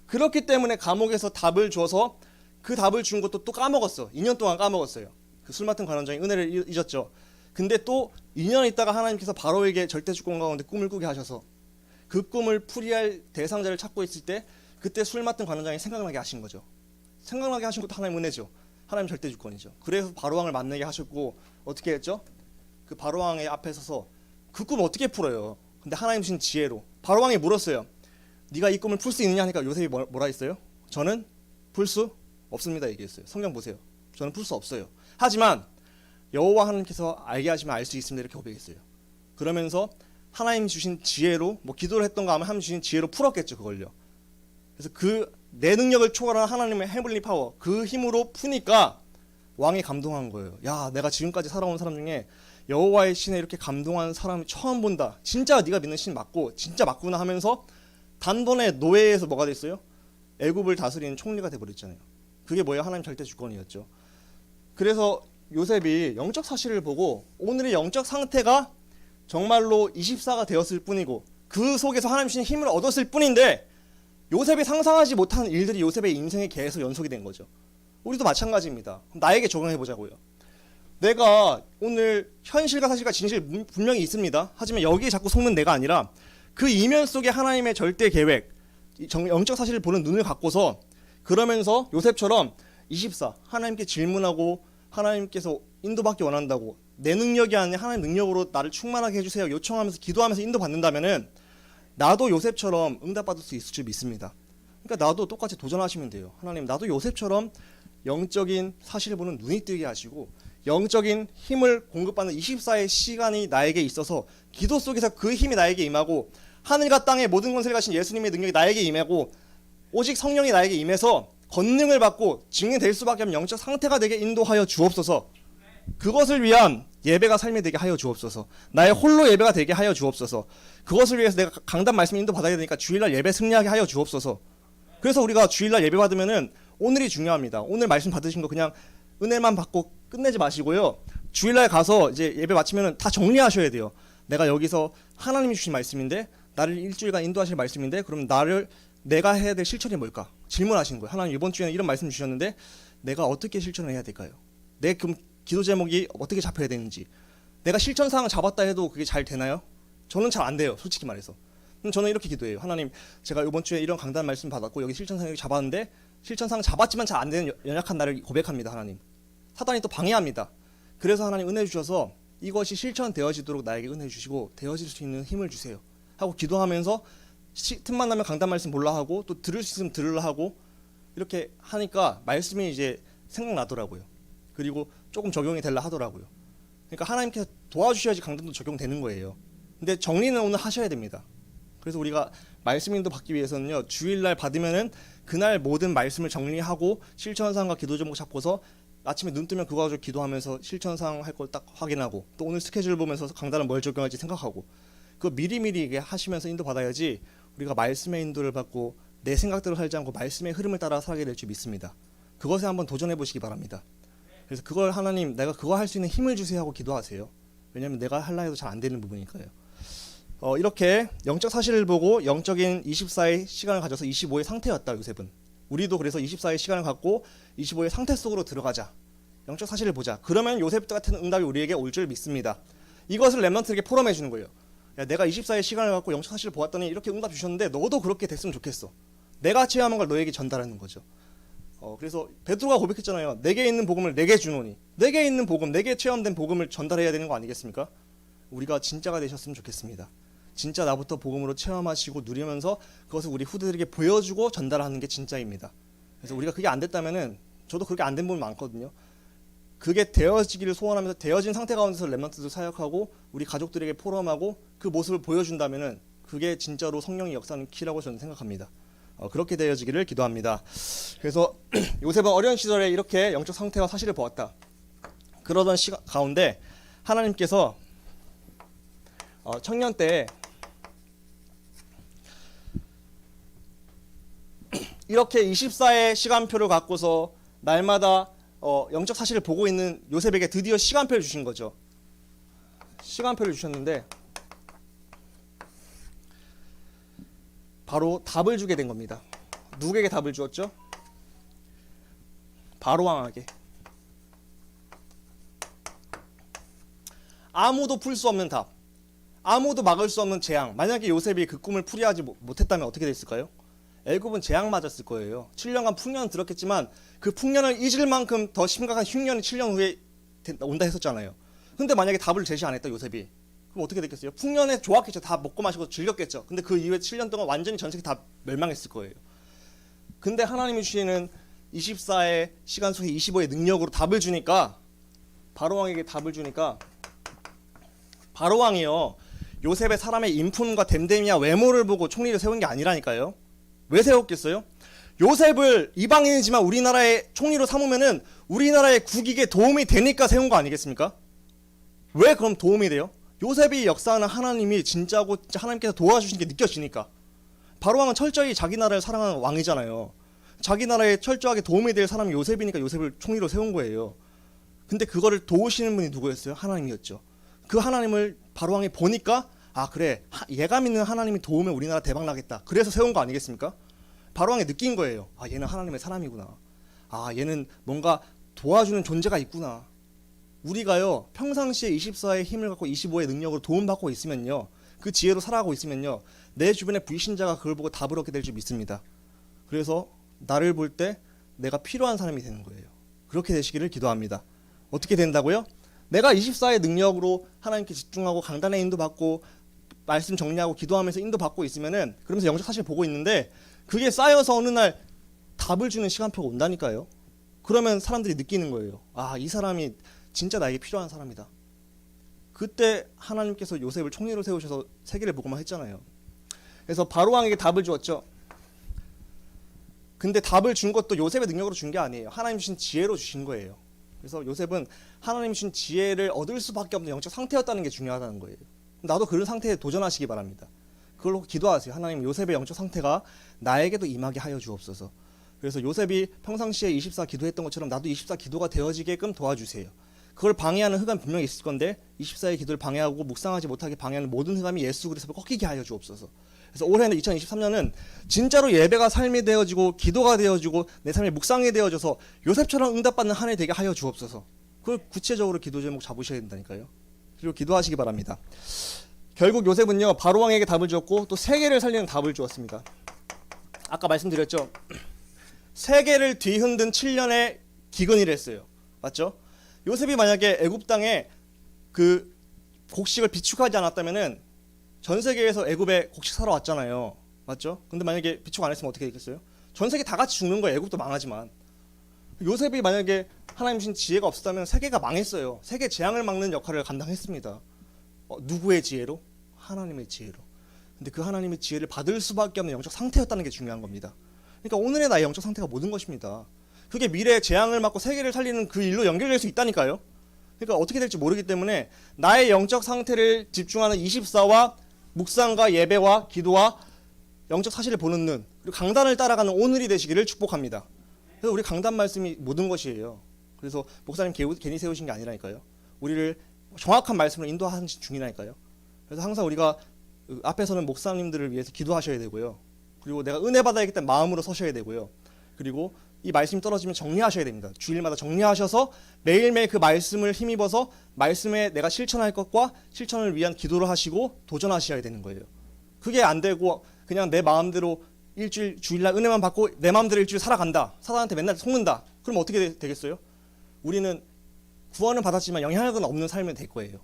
그렇기 때문에 감옥에서 답을 줘서 그 답을 준 것도 또 까먹었어. 2년 동안 까먹었어요. 그 술 맡은 관원장이 은혜를 잊었죠. 근데 또 2년 있다가 하나님께서 바로에게 절대 주권 가운데 꿈을 꾸게 하셔서 그 꿈을 풀이할 대상자를 찾고 있을 때 그때 술 맡은 관원장이 생각나게 하신 거죠. 생각나게 하신 것도 하나님 은혜죠. 하나님 절대 주권이죠. 그래서 바로왕을 만나게 하셨고 어떻게 했죠? 그 바로왕의 앞에 서서 그 꿈 어떻게 풀어요? 근데 하나님 주신 지혜로 바로왕이 물었어요. 네가 이 꿈을 풀 수 있느냐 하니까 요셉이 뭐라 했어요? 저는 풀 수 없습니다 얘기했어요. 성경 보세요. 저는 풀 수 없어요. 하지만 여호와 하나님께서 알게 하시면 알 수 있습니다 이렇게 고백했어요. 그러면서 하나님 주신 지혜로 뭐 기도를 했던가 하면 하나님 주신 지혜로 풀었겠죠 그걸요. 그래서 그 내 능력을 초월한 하나님의 헤블리 파워 그 힘으로 푸니까 왕이 감동한 거예요. 야 내가 지금까지 살아온 사람 중에 여호와의 신에 이렇게 감동한 사람이 처음 본다. 진짜 네가 믿는 신 맞고 진짜 맞구나 하면서 단번에 노예에서 뭐가 됐어요? 애굽을 다스리는 총리가 돼버렸잖아요. 그게 뭐예요? 하나님 절대 주권이었죠. 그래서 요셉이 영적 사실을 보고 오늘의 영적 상태가 정말로 24가 되었을 뿐이고 그 속에서 하나님 주신 힘을 얻었을 뿐인데 요셉이 상상하지 못한 일들이 요셉의 인생에 계속 연속이 된 거죠. 우리도 마찬가지입니다. 나에게 적용해 보자고요. 내가 오늘 현실과 사실과 진실 분명히 있습니다. 하지만 여기에 자꾸 속는 내가 아니라 그 이면 속에 하나님의 절대 계획, 영적 사실을 보는 눈을 갖고서 그러면서 요셉처럼 24 하나님께 질문하고 하나님께서 인도받기 원한다고 내 능력이 아니라 하나님 능력으로 나를 충만하게 해주세요 요청하면서 기도하면서 인도받는다면은 나도 요셉처럼 응답받을 수 있을 줄 믿습니다. 그러니까 나도 똑같이 도전하시면 돼요. 하나님 나도 요셉처럼 영적인 사실을 보는 눈이 뜨게 하시고 영적인 힘을 공급받는 24의 시간이 나에게 있어서 기도 속에서 그 힘이 나에게 임하고 하늘과 땅의 모든 권세를 가신 예수님의 능력이 나에게 임하고 오직 성령이 나에게 임해서 권능을 받고 증인될 수밖에 없는 영적 상태가 되게 인도하여 주옵소서. 그것을 위한 예배가 삶이 되게 하여 주옵소서. 나의 홀로 예배가 되게 하여 주옵소서. 그것을 위해서 내가 강단 말씀 인도 받아야 되니까 주일날 예배 승리하게 하여 주옵소서. 그래서 우리가 주일날 예배 받으면은 오늘이 중요합니다. 오늘 말씀 받으신 거 그냥 은혜만 받고 끝내지 마시고요. 주일날 가서 이제 예배 마치면은 다 정리하셔야 돼요. 내가 여기서 하나님이 주신 말씀인데 나를 일주일간 인도하실 말씀인데 그럼 내가 해야 될 실천이 뭘까? 질문하시는 거예요. 하나님 이번 주에는 이런 말씀 주셨는데 내가 어떻게 실천을 해야 될까요? 내 그럼 기도 제목이 어떻게 잡혀야 되는지 내가 실천사항을 잡았다 해도 그게 잘 되나요? 저는 잘 안 돼요 솔직히 말해서. 저는 이렇게 기도해요. 하나님 제가 이번 주에 이런 강단 말씀 받았고 여기 실천사항을 잡았는데 실천사항 잡았지만 잘 안 되는 연약한 나를 고백합니다. 하나님 사단이 또 방해합니다. 그래서 하나님 은혜 주셔서 이것이 실천되어지도록 나에게 은혜 주시고 되어질 수 있는 힘을 주세요 하고 기도하면서 틈만 나면 강단 말씀 몰라 하고 또 들을 수 있으면 들으려 하고 이렇게 하니까 말씀이 이제 생각나더라고요. 그리고 조금 적용이 되려 하더라고요. 그러니까 하나님께서 도와주셔야지 강단도 적용되는 거예요. 근데 정리는 오늘 하셔야 됩니다. 그래서 우리가 말씀 인도 받기 위해서는요. 주일날 받으면은 그날 모든 말씀을 정리하고 실천사항과 기도 제목 잡고서 아침에 눈 뜨면 그거 가지고 기도하면서 실천사항 할 걸 딱 확인하고 또 오늘 스케줄 보면서 강단은 뭘 적용할지 생각하고 그거 미리미리 하시면서 인도 받아야지 우리가 말씀의 인도를 받고 내 생각대로 살지 않고 말씀의 흐름을 따라 살게 될 줄 믿습니다. 그것에 한번 도전해 보시기 바랍니다. 그래서 그걸 하나님 내가 그거 할 수 있는 힘을 주세요 하고 기도하세요. 왜냐하면 내가 하려 해도 잘 안 되는 부분이니까요. 이렇게 영적 사실을 보고 영적인 24의 시간을 가져서 25의 상태였다 요셉은. 우리도 그래서 24의 시간을 갖고 25의 상태 속으로 들어가자. 영적 사실을 보자. 그러면 요셉 같은 응답이 우리에게 올 줄 믿습니다. 이것을 렘넌트에게 포럼해 주는 거예요. 야, 내가 24의 시간을 갖고 영적 사실을 보았더니 이렇게 응답 주셨는데 너도 그렇게 됐으면 좋겠어. 내가 체험한 걸 너에게 전달하는 거죠. 그래서 베드로가 고백했잖아요. 내게 있는 복음을 내게 주노니. 내게 있는 복음, 내게 체험된 복음을 전달해야 되는 거 아니겠습니까? 우리가 진짜가 되셨으면 좋겠습니다. 진짜 나부터 복음으로 체험하시고 누리면서 그것을 우리 후대들에게 보여주고 전달하는 게 진짜입니다. 그래서 우리가 그게 안 됐다면은 저도 그렇게 안 된 부분 많거든요. 그게 되어지기를 소원하면서 되어진 상태 가운데서 렘넌트도 사역하고 우리 가족들에게 포럼하고 그 모습을 보여준다면은 그게 진짜로 성령의 역사는 키라고 저는 생각합니다. 그렇게 되어지기를 기도합니다. 그래서 요셉은 어려운 시절에 이렇게 영적 상태와 사실을 보았다. 그러던 시간 가운데 하나님께서 청년 때 이렇게 24의 시간표를 갖고서 날마다 영적 사실을 보고 있는 요셉에게 드디어 시간표를 주신 거죠. 시간표를 주셨는데 바로 답을 주게 된 겁니다. 누구에게 답을 주었죠? 바로 왕에게. 아무도 풀 수 없는 답, 아무도 막을 수 없는 재앙. 만약에 요셉이 그 꿈을 풀이하지 못했다면 어떻게 됐을까요? 애굽은 재앙 맞았을 거예요. 7년간 풍년은 들었겠지만 그 풍년을 잊을 만큼 더 심각한 흉년이 7년 후에 온다 했었잖아요. 근데 만약에 답을 제시 안 했다 요셉이, 그럼 어떻게 됐겠어요? 풍년에 좋았겠죠. 다 먹고 마시고 즐겼겠죠. 근데 그 이후에 7년 동안 완전히 전 세계 다 멸망했을 거예요. 근데 하나님이 주시는 24의 시간 속에 25의 능력으로 답을 주니까, 바로왕에게 답을 주니까, 바로왕이요 요셉의 사람의 인품과 됨됨이와 외모를 보고 총리를 세운 게 아니라니까요. 왜 세웠겠어요? 요셉을 이방인이지만 우리나라의 총리로 삼으면은 우리나라의 국익에 도움이 되니까 세운 거 아니겠습니까? 왜 그럼 도움이 돼요? 요셉이 역사하는 하나님이 진짜고 진짜 하나님께서 도와주신 게 느껴지니까. 바로왕은 철저히 자기 나라를 사랑하는 왕이잖아요. 자기 나라에 철저하게 도움이 될 사람이 요셉이니까 요셉을 총리로 세운 거예요. 근데 그거를 도우시는 분이 누구였어요? 하나님이었죠. 그 하나님을 바로왕이 보니까 그래, 얘가 믿는 하나님이 도우면 우리나라 대박 나겠다. 그래서 세운 거 아니겠습니까? 바로왕이 느낀 거예요. 얘는 하나님의 사람이구나. 얘는 뭔가 도와주는 존재가 있구나. 우리가요 평상시에 24의 힘을 갖고 25의 능력으로 도움받고 있으면요, 그 지혜로 살아가고 있으면요, 내 주변의 불신자가 그걸 보고 답을 얻게 될 줄 믿습니다. 그래서 나를 볼 때 내가 필요한 사람이 되는 거예요. 그렇게 되시기를 기도합니다. 어떻게 된다고요? 내가 24의 능력으로 하나님께 집중하고 강단의 인도받고 말씀 정리하고 기도하면서 인도받고 있으면은, 그러면서 영적 사실 보고 있는데 그게 쌓여서 어느 날 답을 주는 시간표가 온다니까요. 그러면 사람들이 느끼는 거예요. 이 사람이 진짜 나에게 필요한 사람이다. 그때 하나님께서 요셉을 총리로 세우셔서 세계를 보고만 했잖아요. 그래서 바로왕에게 답을 주었죠. 근데 답을 준 것도 요셉의 능력으로 준 게 아니에요. 하나님 주신 지혜로 주신 거예요. 그래서 요셉은 하나님 주신 지혜를 얻을 수밖에 없는 영적 상태였다는 게 중요하다는 거예요. 나도 그런 상태에 도전하시기 바랍니다. 그걸로 기도하세요. 하나님, 요셉의 영적 상태가 나에게도 임하게 하여 주옵소서. 그래서 요셉이 평상시에 24 기도했던 것처럼 나도 24 기도가 되어지게끔 도와주세요. 그걸 방해하는 흑암이 분명히 있을 건데 24의 기도를 방해하고 묵상하지 못하게 방해하는 모든 흑암이 예수 그리스도를 꺾이게 하여 주옵소서. 그래서 올해는 2023년은 진짜로 예배가 삶이 되어지고 기도가 되어지고 내 삶의 묵상이 되어져서 요셉처럼 응답받는 한 해 되게 하여 주옵소서. 그걸 구체적으로 기도 제목 잡으셔야 된다니까요. 그리고 기도하시기 바랍니다. 결국 요셉은요 바로왕에게 답을 주었고 또 세계를 살리는 답을 주었습니다. 아까 말씀드렸죠. 세계를 뒤흔든 7년의 기근이랬어요. 맞죠? 요셉이 만약에 애굽 땅에 그 곡식을 비축하지 않았다면은 전 세계에서 애굽에 곡식 사러 왔잖아요. 맞죠? 근데 만약에 비축 안 했으면 어떻게 됐겠어요? 전 세계 다 같이 죽는 거예요. 애굽도 망하지만. 요셉이 만약에 하나님 주신 지혜가 없었다면 세계가 망했어요. 세계 재앙을 막는 역할을 감당했습니다. 누구의 지혜로? 하나님의 지혜로. 근데 그 하나님의 지혜를 받을 수밖에 없는 영적 상태였다는 게 중요한 겁니다. 그러니까 오늘의 나의 영적 상태가 모든 것입니다. 그게 미래의 재앙을 막고 세계를 살리는 그 일로 연결될 수 있다니까요. 그러니까 어떻게 될지 모르기 때문에 나의 영적 상태를 집중하는 24와 묵상과 예배와 기도와 영적 사실을 보는 눈, 그리고 강단을 따라가는 오늘이 되시기를 축복합니다. 그래서 우리 강단 말씀이 모든 것이에요. 그래서 목사님 괜히 세우신 게 아니라니까요. 우리를 정확한 말씀으로 인도하는 중이라니까요. 그래서 항상 우리가 앞에서는 목사님들을 위해서 기도하셔야 되고요. 그리고 내가 은혜 받아야 하기 때문에 마음으로 서셔야 되고요. 그리고 이 말씀이 떨어지면 정리하셔야 됩니다. 주일마다 정리하셔서 매일매일 그 말씀을 힘입어서 말씀에 내가 실천할 것과 실천을 위한 기도를 하시고 도전하셔야 되는 거예요. 그게 안 되고 그냥 내 마음대로 일주일 주일날 은혜만 받고 내 마음대로 일주일 살아간다. 사단한테 맨날 속는다. 그럼 어떻게 되겠어요? 우리는 구원은 받았지만 영향력은 없는 삶이 될 거예요.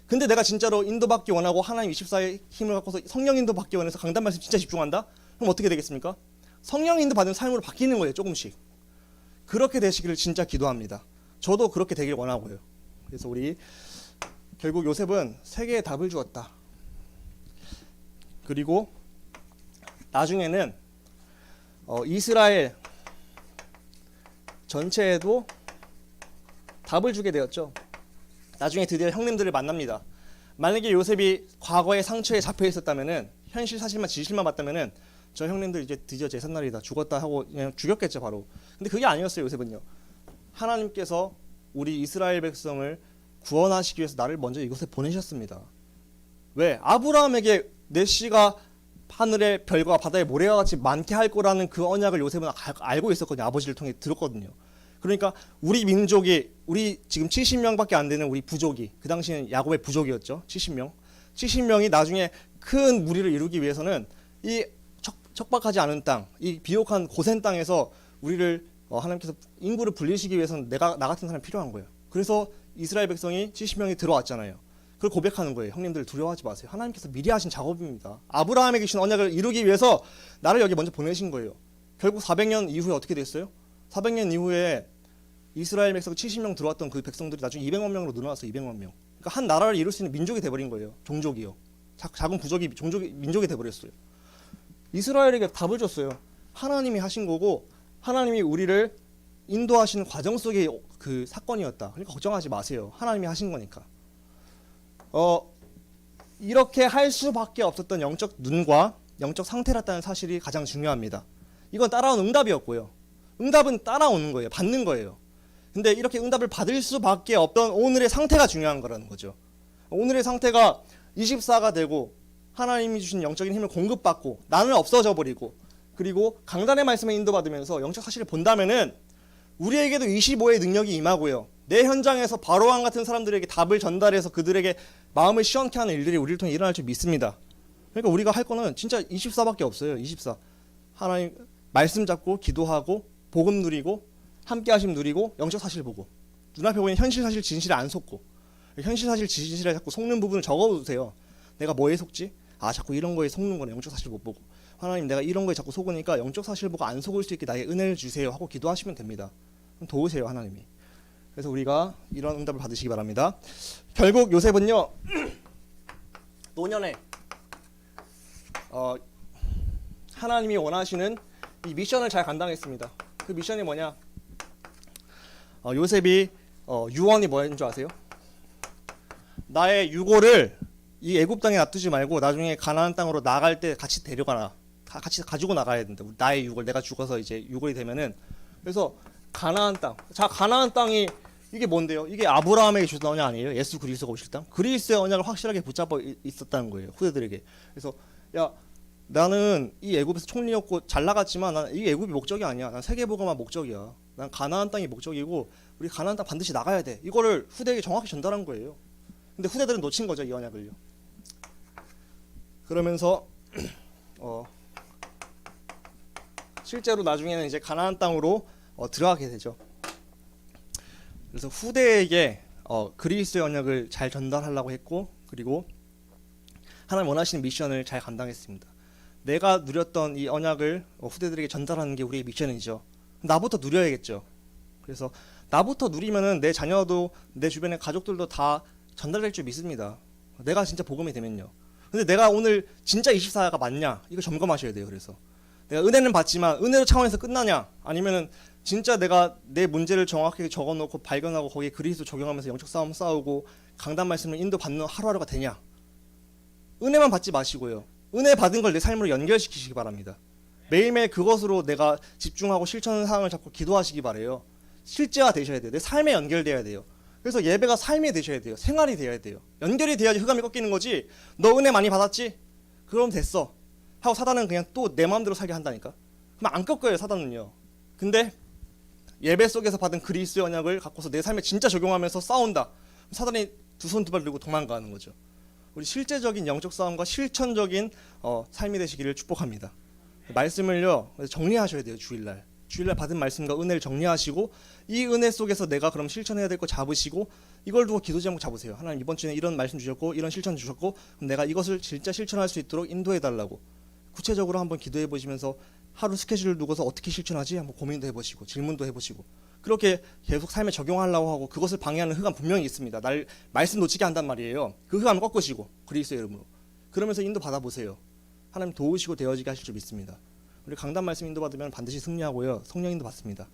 근데 내가 진짜로 인도받기 원하고 하나님 24의 힘을 갖고서 성령 인도받기 원해서 강단 말씀 진짜 집중한다? 그럼 어떻게 되겠습니까? 성령 인도 받은 삶으로 바뀌는 거예요. 조금씩. 그렇게 되시기를 진짜 기도합니다. 저도 그렇게 되길 원하고요. 그래서 우리 결국 요셉은 세 개의 답을 주었다. 그리고 나중에는 이스라엘 전체에도 답을 주게 되었죠. 나중에 드디어 형님들을 만납니다. 만약에 요셉이 과거의 상처에 잡혀 있었다면은, 현실 사실만 진실만 봤다면은 저 형님들 이제 드디어 제삿날이다, 죽었다 하고 그냥 죽였겠죠 바로. 근데 그게 아니었어요. 요셉은요, 하나님께서 우리 이스라엘 백성을 구원하시기 위해서 나를 먼저 이곳에 보내셨습니다. 왜? 아브라함에게 내 씨가 하늘의 별과 바다의 모래와 같이 많게 할 거라는 그 언약을 요셉은 알고 있었거든요. 아버지를 통해 들었거든요. 그러니까 우리 민족이, 우리 지금 70명밖에 안 되는 우리 부족이, 그 당시에는 야곱의 부족이었죠. 70명이 나중에 큰 무리를 이루기 위해서는 이 척박하지 않은 땅, 이 비옥한 고센 땅에서 우리를 하나님께서 인구를 불리시기 위해서는 나 같은 사람이 필요한 거예요. 그래서 이스라엘 백성이 70명이 들어왔잖아요. 그걸 고백하는 거예요. 형님들 두려워하지 마세요. 하나님께서 미리 하신 작업입니다. 아브라함에게 주신 언약을 이루기 위해서 나를 여기 먼저 보내신 거예요. 결국 400년 이후에 어떻게 됐어요? 400년 이후에 이스라엘 백성 70명 들어왔던 그 백성들이 나중에 200만 명으로 늘어났어요. 200만 명. 그러니까 한 나라를 이룰 수 있는 민족이 돼버린 거예요. 종족이요. 작은 부족이 민족이 돼버렸어요. 이스라엘에게 답을 줬어요. 하나님이 하신 거고, 하나님이 우리를 인도하시는 과정 속의 그 사건이었다. 그러니까 걱정하지 마세요. 하나님이 하신 거니까. 이렇게 할 수밖에 없었던 영적 눈과 영적 상태였다는 사실이 가장 중요합니다. 이건 따라온 응답이었고요. 응답은 따라오는 거예요. 받는 거예요. 근데 이렇게 응답을 받을 수밖에 없던 오늘의 상태가 중요한 거라는 거죠. 오늘의 상태가 24가 되고 하나님이 주신 영적인 힘을 공급받고 나는 없어져 버리고, 그리고 강단의 말씀에 인도받으면서 영적 사실을 본다면은 우리에게도 25의 능력이 임하고요. 내 현장에서 바로왕 같은 사람들에게 답을 전달해서 그들에게 마음을 시원케 하는 일들이 우리를 통해 일어날 줄 믿습니다. 그러니까 우리가 할 거는 진짜 24밖에 없어요. 24. 하나님 말씀 잡고 기도하고 복음 누리고 함께 하심 누리고 영적 사실 보고, 눈앞에 보이는 현실 사실 진실에 안 속고, 현실 사실 진실에 자꾸 속는 부분을 적어두세요. 내가 뭐에 속지? 자꾸 이런 거에 속는 거네. 영적 사실 못 보고. 하나님, 내가 이런 거에 자꾸 속으니까 영적 사실 보고 안 속을 수 있게 나의 은혜를 주세요 하고 기도하시면 됩니다. 도우세요, 하나님이. 그래서 우리가 이런 응답을 받으시기 바랍니다. 결국 요셉은요, 노년에 하나님이 원하시는 이 미션을 잘 감당했습니다. 그 미션이 뭐냐? 요셉이 유언이 뭐인 줄 아세요? 나의 유골을 이 애굽 땅에 놔두지 말고 나중에 가나안 땅으로 나갈 때 같이 데려가라. 같이 가지고 나가야 된다. 나의 유골, 내가 죽어서 이제 유골이 되면은. 그래서 가나안 땅. 자, 가나안 땅이 이게 뭔데요? 이게 아브라함에게 주던 언약 아니에요? 예수 그리스도가 오실 땅. 그리스도의 언약을 확실하게 붙잡아 있었다는 거예요. 후대들에게. 그래서 야, 나는 이 애굽에서 총리였고 잘 나갔지만 난 이 애굽이 목적이 아니야. 난 세계복음만 목적이야. 난 가나안 땅이 목적이고 우리 가나안 땅 반드시 나가야 돼. 이거를 후대에게 정확히 전달한 거예요. 근데 후대들은 놓친 거죠, 이 언약을요. 그러면서 실제로 나중에는 이제 가나안 땅으로 들어가게 되죠. 그래서 후대에게 그리스도의 언약을 잘 전달하려고 했고, 그리고 하나님 원하시는 미션을 잘 감당했습니다. 내가 누렸던 이 언약을 후대들에게 전달하는 게 우리의 미션이죠. 나부터 누려야겠죠. 그래서 나부터 누리면은 내 자녀도 내 주변의 가족들도 다 전달될 줄 믿습니다. 내가 진짜 복음이 되면요. 근데 내가 오늘 진짜 24가 맞냐? 이거 점검하셔야 돼요. 그래서 내가 은혜는 받지만 은혜로 차원에서 끝나냐? 아니면은 진짜 내가 내 문제를 정확하게 적어놓고 발견하고 거기에 그리스도 적용하면서 영적 싸움 싸우고 강단 말씀을 인도받는 하루하루가 되냐? 은혜만 받지 마시고요. 은혜 받은 걸 내 삶으로 연결시키시기 바랍니다. 매일매일 그것으로 내가 집중하고 실천 사항을 잡고 기도하시기 바래요. 실제화 되셔야 돼요. 내 삶에 연결돼야 돼요. 그래서 예배가 삶이 되셔야 돼요. 생활이 되어야 돼요. 연결이 돼야지 흑암이 꺾이는 거지. 너 은혜 많이 받았지? 그럼 됐어 하고 사단은 그냥 또 내 마음대로 살게 한다니까. 그럼 안 꺾여요, 사단은요. 근데 예배 속에서 받은 그리스도의 언약을 갖고서 내 삶에 진짜 적용하면서 싸운다. 사단이 두 손 두 발 들고 도망가는 거죠. 우리 실제적인 영적 싸움과 실천적인 삶이 되시기를 축복합니다. 말씀을요 정리하셔야 돼요. 주일날 받은 말씀과 은혜를 정리하시고 이 은혜 속에서 내가 그럼 실천해야 될 거 잡으시고 이걸 두고 기도 제목 잡으세요. 하나님, 이번 주에 이런 말씀 주셨고 이런 실천 주셨고 그럼 내가 이것을 진짜 실천할 수 있도록 인도해 달라고 구체적으로 한번 기도해 보시면서 하루 스케줄을 두고서 어떻게 실천하지 한번 고민도 해보시고 질문도 해보시고 그렇게 계속 삶에 적용하려고 하고 그것을 방해하는 흑암 분명히 있습니다. 날 말씀 놓치게 한단 말이에요. 그 흑암을 꺾으시고 그리스도의 이름으로 그러면서 인도 받아보세요. 하나님 도우시고 되어지게 하실 줄 믿습니다. 우리 강단 말씀 인도 받으면 반드시 승리하고요. 성령 인도 받습니다.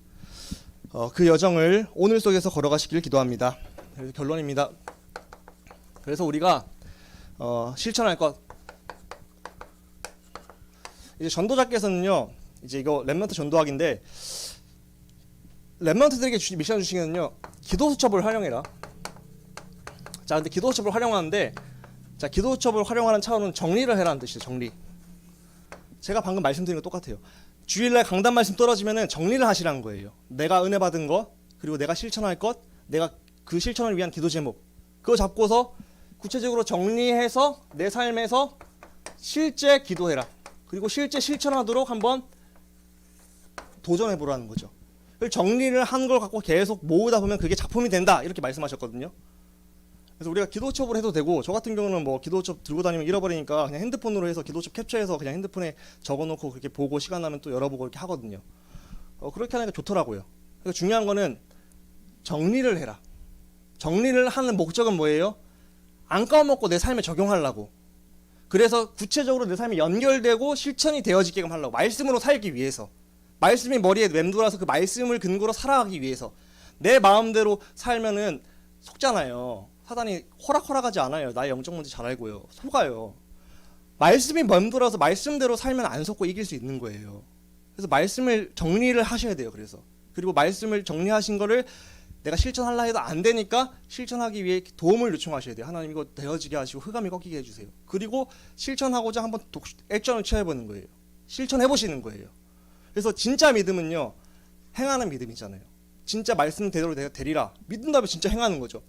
그 여정을 오늘 속에서 걸어가시길 기도합니다. 그래서 결론입니다. 그래서 우리가 실천할 것 이제 전도자께서는요. 이제 이거 렘넌트 전도학인데 렘넌트들에게 미션 주시면요. 기도수첩을 활용해라. 자, 근데 기도수첩을 활용하는데 자, 기도수첩을 활용하는 차원은 정리를 해라는 뜻이에요. 정리. 제가 방금 말씀드린 거 똑같아요. 주일날 강단 말씀 떨어지면은 정리를 하시라는 거예요. 내가 은혜 받은 것, 그리고 내가 실천할 것, 내가 그 실천을 위한 기도 제목, 그거 잡고서 구체적으로 정리해서 내 삶에서 실제 기도해라. 그리고 실제 실천하도록 한번 도전해 보라는 거죠. 정리를 한 걸 갖고 계속 모으다 보면 그게 작품이 된다. 이렇게 말씀하셨거든요. 그래서 우리가 기도첩을 해도 되고, 저 같은 경우는 뭐 기도첩 들고 다니면 잃어버리니까 그냥 핸드폰으로 해서 기도첩 캡처해서 그냥 핸드폰에 적어놓고 그렇게 보고 시간 나면 또 열어보고 이렇게 하거든요. 그렇게 하니까 좋더라고요. 그러니까 중요한 거는 정리를 해라. 정리를 하는 목적은 뭐예요? 안 까먹고 내 삶에 적용하려고. 그래서 구체적으로 내 삶에 연결되고 실천이 되어지게끔 하려고. 말씀으로 살기 위해서. 말씀이 머리에 맴돌아서 그 말씀을 근거로 살아가기 위해서. 내 마음대로 살면은 속잖아요. 사단이 허락하지 않아요. 나의 영적 문제 잘 알고요. 속아요. 말씀이 맴돌아서 말씀대로 살면 안 속고 이길 수 있는 거예요. 그래서 말씀을 정리를 하셔야 돼요. 그리고 말씀을 정리하신 거를 내가 실천하려 해도 안 되니까 실천하기 위해 도움을 요청하셔야 돼요. 하나님 이거 되어지게 하시고 흑암이 꺾이게 해주세요. 그리고 실천하고자 한번 액션을 취해보는 거예요. 실천해보시는 거예요. 그래서 진짜 믿음은요. 행하는 믿음이잖아요. 진짜 말씀대로 내가 되리라. 믿는다면 진짜 행하는 거죠.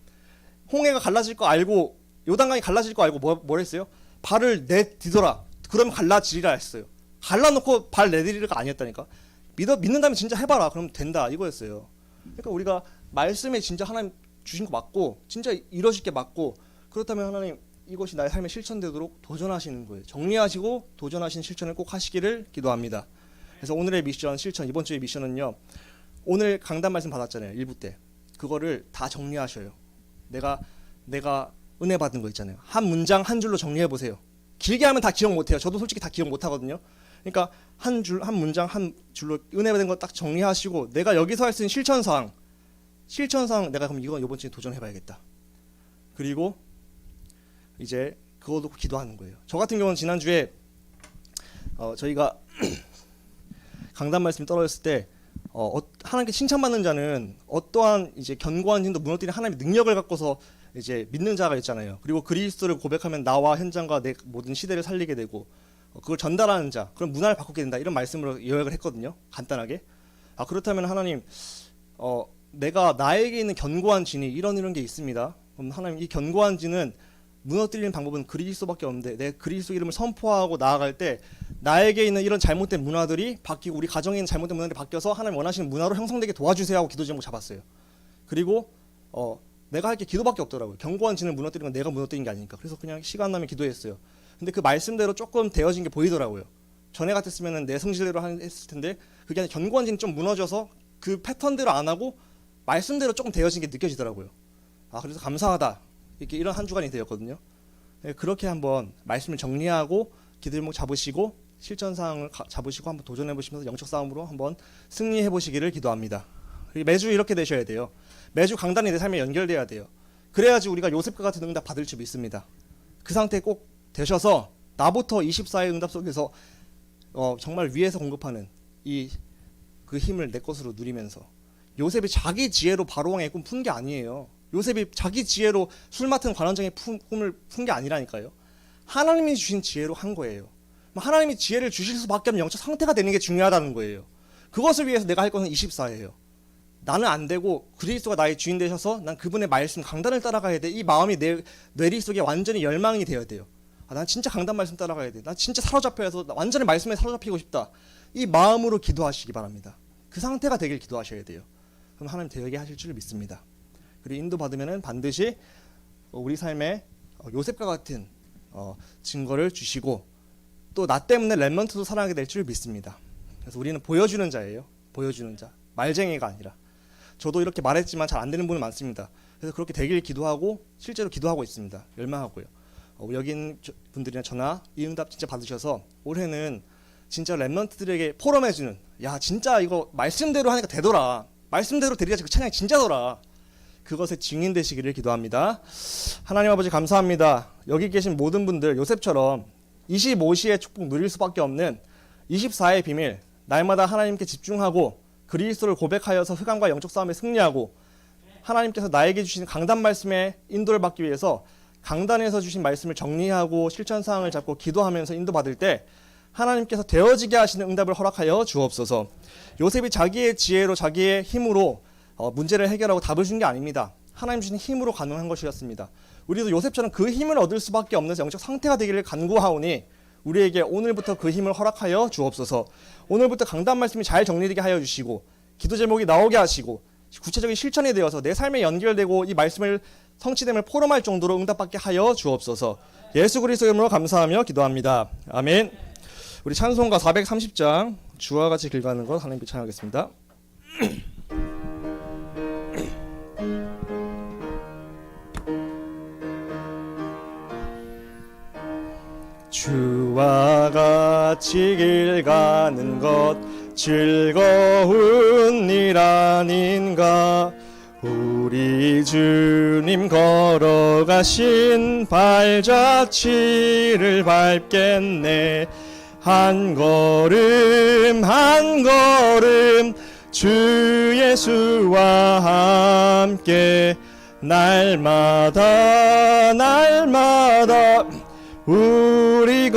홍해가 갈라질 거 알고 요단강이 갈라질 거 알고 뭘 했어요? 발을 내디뎌라. 그러면 갈라지리라 했어요. 갈라놓고 발 내디리가 아니었다니까. 믿는다면 진짜 해봐라. 그럼 된다. 이거였어요. 그러니까 우리가 말씀에 진짜 하나님 주신 거 맞고 진짜 이루어질 게 맞고 그렇다면 하나님 이것이 나의 삶에 실천되도록 도전하시는 거예요. 정리하시고 도전하시는 실천을 꼭 하시기를 기도합니다. 그래서 오늘의 미션 실천 이번 주의 미션은요. 오늘 강단 말씀 받았잖아요. 1부 때. 그거를 다 정리하셔요. 내가 은혜 받은 거 있잖아요. 한 문장 한 줄로 정리해 보세요. 길게 하면 다 기억 못 해요. 저도 솔직히 다 기억 못 하거든요. 그러니까 한 문장 한 줄로 은혜 받은 거 딱 정리하시고 내가 여기서 할 수 있는 실천사항 내가 그럼 이건 이번 주에 도전해 봐야겠다. 그리고 이제 그거 놓고 기도하는 거예요. 저 같은 경우는 지난주에 저희가 강단 말씀이 떨어졌을 때 하나님께 칭찬받는 자는 어떠한 이제 견고한 힘도 무너뜨리는 하나님의 능력을 갖고서 이제 믿는 자가 있잖아요. 그리고 그리스도를 고백하면 나와 현장과 내 모든 시대를 살리게 되고 그걸 전달하는 자, 그런 문화를 바꾸게 된다. 이런 말씀으로 요약을 했거든요. 간단하게. 그렇다면 하나님, 내가 나에게 있는 견고한 진이 이런 게 있습니다. 그럼 하나님 이 견고한 진은 무너뜨리는 방법은 그리스도밖에 없는데 내 그리스도 이름을 선포하고 나아갈 때 나에게 있는 이런 잘못된 문화들이 바뀌고 우리 가정에 있는 잘못된 문화들이 바뀌어서 하나님 원하시는 문화로 형성되게 도와주세요 하고 기도 제목 잡았어요. 그리고 내가 할 게 기도밖에 없더라고요. 견고한 진을 무너뜨리는 건 내가 무너뜨린 게 아니니까. 그래서 그냥 시간 나면 기도했어요. 근데 그 말씀대로 조금 되어진 게 보이더라고요. 전에 같았으면 내 성질대로 했을 텐데 그게 아니라 견고한 진이 좀 무너져서 그 패턴대로 안 하고 말씀대로 조금 되어진 게 느껴지더라고요. 그래서 감사하다. 이렇게 이런 한 주간이 되었거든요. 그렇게 한번 말씀을 정리하고 기도 제목 잡으시고 실천사항을 잡으시고 한번 도전해 보시면서 영적 싸움으로 한번 승리해 보시기를 기도합니다. 매주 이렇게 되셔야 돼요. 매주 강단이 내 삶에 연결돼야 돼요. 그래야지 우리가 요셉과 같은 응답 받을 줄 믿습니다. 그 상태 꼭 되셔서 나부터 24의 응답 속에서 정말 위에서 공급하는 그 힘을 내 것으로 누리면서 요셉이 자기 지혜로 바로왕의 꿈 푼 게 아니에요. 요셉이 자기 지혜로 술 맡은 관원장의 꿈을 푼 게 아니라니까요. 하나님이 주신 지혜로 한 거예요. 하나님이 지혜를 주실 수밖에 없는 영적 상태가 되는 게 중요하다는 거예요. 그것을 위해서 내가 할 것은 24예요. 나는 안 되고 그리스도가 나의 주인 되셔서 난 그분의 말씀 강단을 따라가야 돼. 이 마음이 내 뇌리 속에 완전히 열망이 되어야 돼요. 난 진짜 강단 말씀 따라가야 돼. 난 진짜 사로잡혀서 완전히 말씀에 사로잡히고 싶다. 이 마음으로 기도하시기 바랍니다. 그 상태가 되길 기도하셔야 돼요. 그럼 하나님 되게 하실 줄 믿습니다. 그리고 인도받으면 반드시 우리 삶에 요셉과 같은 증거를 주시고 또 나 때문에 렘넌트도 살아나게 될 줄 믿습니다. 그래서 우리는 보여주는 자예요. 보여주는 자. 말쟁이가 아니라. 저도 이렇게 말했지만 잘 안 되는 분은 많습니다. 그래서 그렇게 되길 기도하고 실제로 기도하고 있습니다. 열망하고요. 여기 있는 분들이나 저나 이 응답 진짜 받으셔서 올해는 진짜 렘넌트들에게 포럼해주는, 야 진짜 이거 말씀대로 하니까 되더라, 말씀대로 드리자 그 찬양이 진짜더라, 그것의 증인 되시기를 기도합니다. 하나님 아버지 감사합니다. 여기 계신 모든 분들 요셉처럼 25시의 축복 누릴 수밖에 없는 24의 비밀, 날마다 하나님께 집중하고 그리스도를 고백하여서 흑암과 영적 싸움에 승리하고 하나님께서 나에게 주신 강단 말씀에 인도를 받기 위해서 강단에서 주신 말씀을 정리하고 실천사항을 잡고 기도하면서 인도받을 때 하나님께서 되어지게 하시는 응답을 허락하여 주옵소서. 요셉이 자기의 지혜로 자기의 힘으로 문제를 해결하고 답을 준 게 아닙니다. 하나님 주신 힘으로 가능한 것이었습니다. 우리도 요셉처럼 그 힘을 얻을 수밖에 없는 영적 상태가 되기를 간구하오니 우리에게 오늘부터 그 힘을 허락하여 주옵소서. 오늘부터 강단 말씀이 잘 정리되게 하여 주시고 기도 제목이 나오게 하시고 구체적인 실천이 되어서 내 삶에 연결되고 이 말씀을 성취됨을 포럼할 정도로 응답받게 하여 주옵소서. 예수 그리스도의 이름으로 감사하며 기도합니다. 아멘. 우리 찬송가 430장 주와 같이 길가는 것 하나님께 찬양하겠습니다. 주와 같이 길 가는 것 즐거운 일 아닌가. 우리 주님 걸어가신 발자취를 밟겠네. 한 걸음 한 걸음 주 예수와 함께 날마다 날마다 우리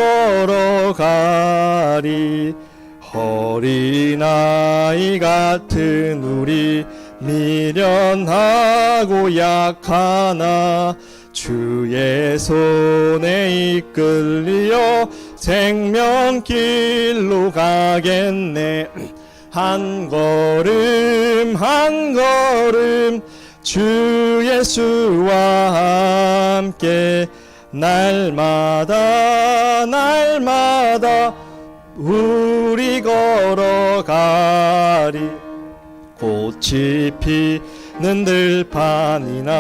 걸어가리. 어린아이 같은 우리 미련하고 약하나 주의 손에 이끌려 생명길로 가겠네. 한 걸음 한 걸음 주 예수와 함께 날마다 날마다 우리 걸어가리. 꽃이 피는 들판이나